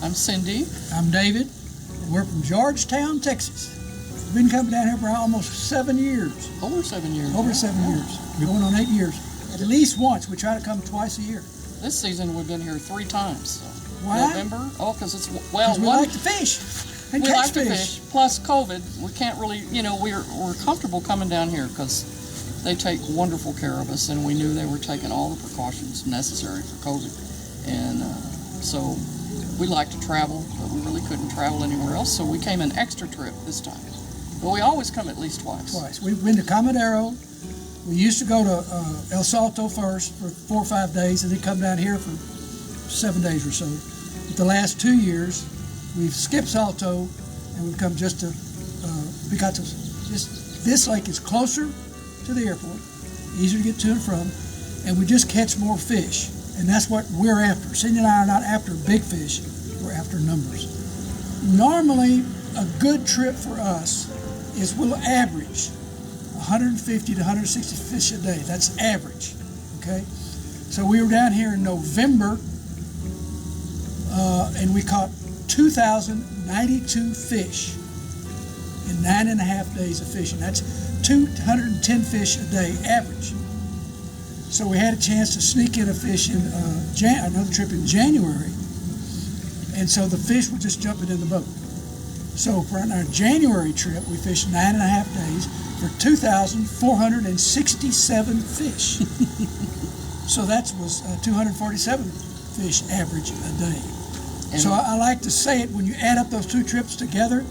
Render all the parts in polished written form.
I'm Cindy. I'm David. We're from Georgetown, Texas. We've been coming down here for almost 7 years. Over 7 years. Over 7 years. We're going on 8 years. At least once. We try to come twice a year. This season we've been here 3 times. So. Why? November. Oh, because it's, well, we like to fish and we catch like to fish. Plus COVID, we can't really, we're comfortable coming down here because they take wonderful care of us, and we knew they were taking all the precautions necessary for COVID. And so we like to travel, but we really couldn't travel anywhere else, so we came an extra trip this time. But we always come at least twice. We've been to Comadero. We used to go to El Salto first for 4 or 5 days, and then come down here for 7 days or so. But the last 2 years, we've skipped Salto, and we've come just to Picachos. This lake is closer to the airport, easier to get to and from, and we just catch more fish. And that's what we're after. Cindy and I are not after big fish, we're after numbers. Normally, a good trip for us is we'll average 150 to 160 fish a day. That's average, okay? So we were down here in November, and we caught 2,092 fish in 9.5 days of fishing. That's 210 fish a day average. So we had a chance to sneak in a fish in another trip in January, and so the fish were just jumping in the boat. So for our January trip, we fished 9.5 days for 2,467 fish. So that was 247 fish average a day. And so I like to say it, when you add up those 2 trips together,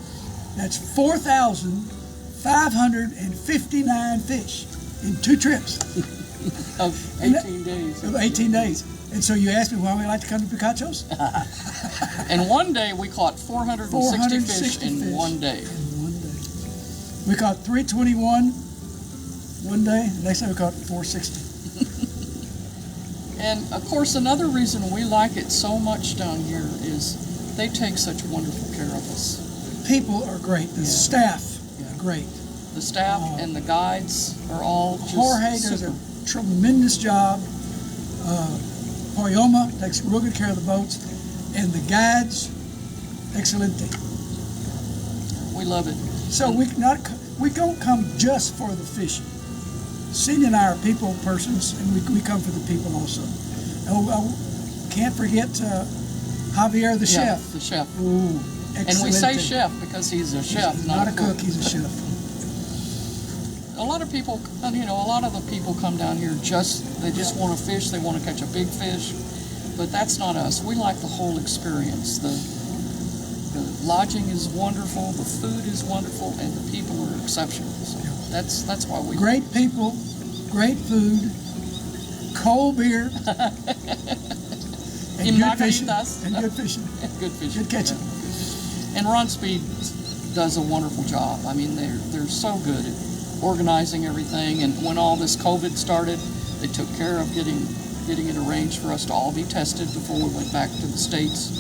that's 4,559 fish in 2 trips. Of 18 days. Of 18 days. And so you asked me why we like to come to Picachos? And one day we caught 460 fish in 1 day. In 1 day. We caught 321 one day. The next time we caught 460. And of course, another reason we like it so much down here is they take such wonderful care of us. People are great. The staff are great. The staff and the guides are all just Jorge does a tremendous job. Poyoma takes real good care of the boats, and the guides, excelente. We love it. So we don't come just for the fishing. Cindy and I are people persons, and we come for the people also. I can't forget Javier, the chef. The chef. Ooh, and we say chef because he's a chef, he's not a cook. He's a chef. A lot of people, a lot of the people come down here they just want to fish, they want to catch a big fish, but that's not us. We like the whole experience. The lodging is wonderful, the food is wonderful, and the people are exceptional. So that's why we great people, great food, cold beer, and good fishing. And good fishing. Good fishing. Good catching. Yeah. And Ron Speed does a wonderful job. I mean, they're so good at organizing everything, and when all this COVID started, they took care of getting it arranged for us to all be tested before we went back to the States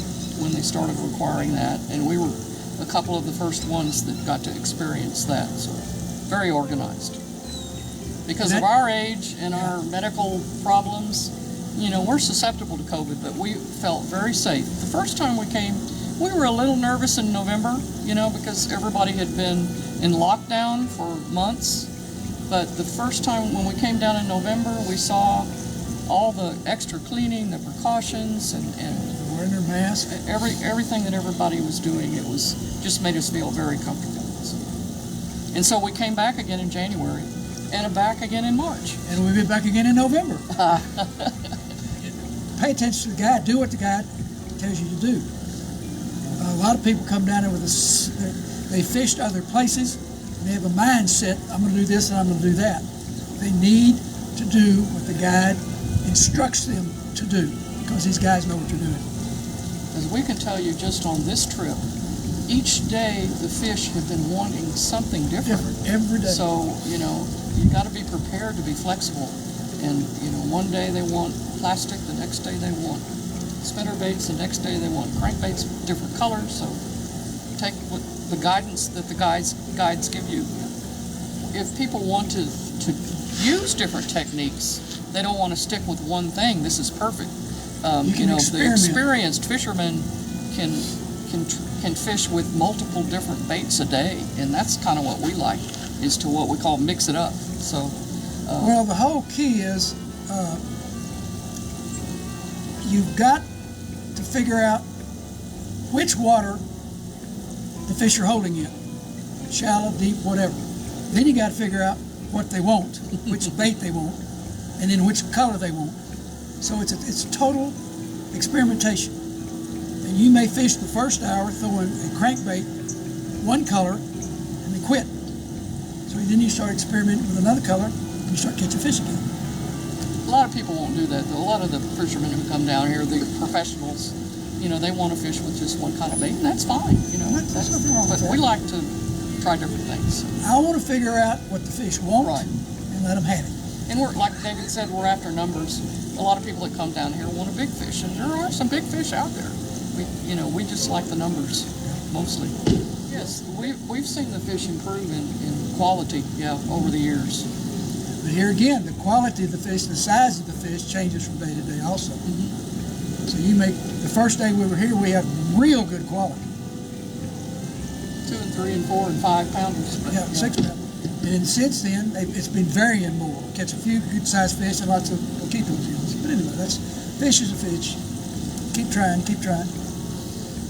when they started requiring that, and we were a couple of the first ones that got to experience that, so very organized. Because of our age and our medical problems, we're susceptible to COVID, but we felt very safe. The first time we came, we were a little nervous in November, because everybody had been in lockdown for months. But the first time when we came down in November, we saw all the extra cleaning, the precautions, and wearing their mask. Everything that everybody was doing. It just made us feel very comfortable. And so we came back again in January, and back again in March. And we'll be back again in November. Pay attention to the guide. Do what the guide tells you to do. A lot of people come down there with they fished other places, and they have a mindset, I'm going to do this and I'm going to do that. They need to do what the guide instructs them to do, because these guys know what they're doing. As we can tell you, just on this trip, each day the fish have been wanting something different. Every day. So, you got to be prepared to be flexible. And, one day they want plastic, the next day they want spinner baits, the next day they want crankbaits, different colors. So take what the guidance that the guides give you. If people want to use different techniques, they don't want to stick with one thing. This is perfect. The experienced fishermen can fish with multiple different baits a day, and that's kind of what we like, is to what we call mix it up. So, well, the whole key is you've got to figure out which water the fish are holding in, shallow, deep, whatever. Then you got to figure out what they want, which bait they want, and then which color they want. So it's total experimentation. And you may fish the first hour throwing a crankbait, one color, and then quit. So then you start experimenting with another color, and you start catching fish again. a lot of people won't do that, though. A lot of the fishermen who come down here, the professionals, they want to fish with just one kind of bait, and that's fine, That's nothing wrong with But that. we like to try different things. I want to figure out what the fish want Right. and let them have it. And we're, like David said, we're after numbers. A lot of people that come down here want a big fish, and there are some big fish out there. We just like the numbers, mostly. Yes, we've seen the fish improve in quality, over the years. But here again, the quality of the fish, the size of the fish changes from day to day also. So the first day we were here, we had real good quality. 2 and 3 and 4 and 5 pounders. Yeah, 6 pounds. And then since then, it's been varying more. Catch a few good sized fish and lots of Picachos. But anyway, fish is a fish. Keep trying, keep trying.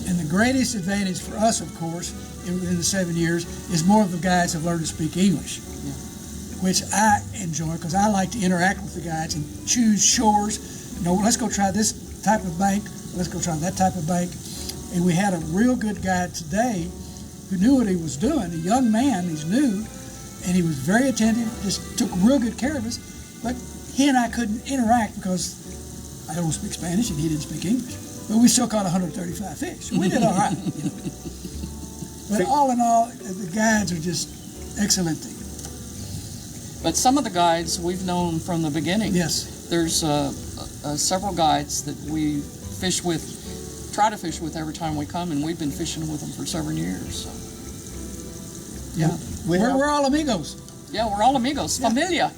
And the greatest advantage for us, of course, in the 7 years, is more of the guides have learned to speak English, which I enjoy because I like to interact with the guides and choose shores. Let's go try this type of bank. Let's go try that type of bank. And we had a real good guide today who knew what he was doing. A young man, he's new, and he was very attentive, just took real good care of us. But he and I couldn't interact because I don't speak Spanish and he didn't speak English. But we still caught 135 fish. We did all right. But all in all, the guides are just excellent. But some of the guides we've known from the beginning. Yes. There's several guides that we try to fish with every time we come, and we've been fishing with them for 7 years. So. Yeah. We're all amigos. Yeah, we're all amigos. Yeah. Familia.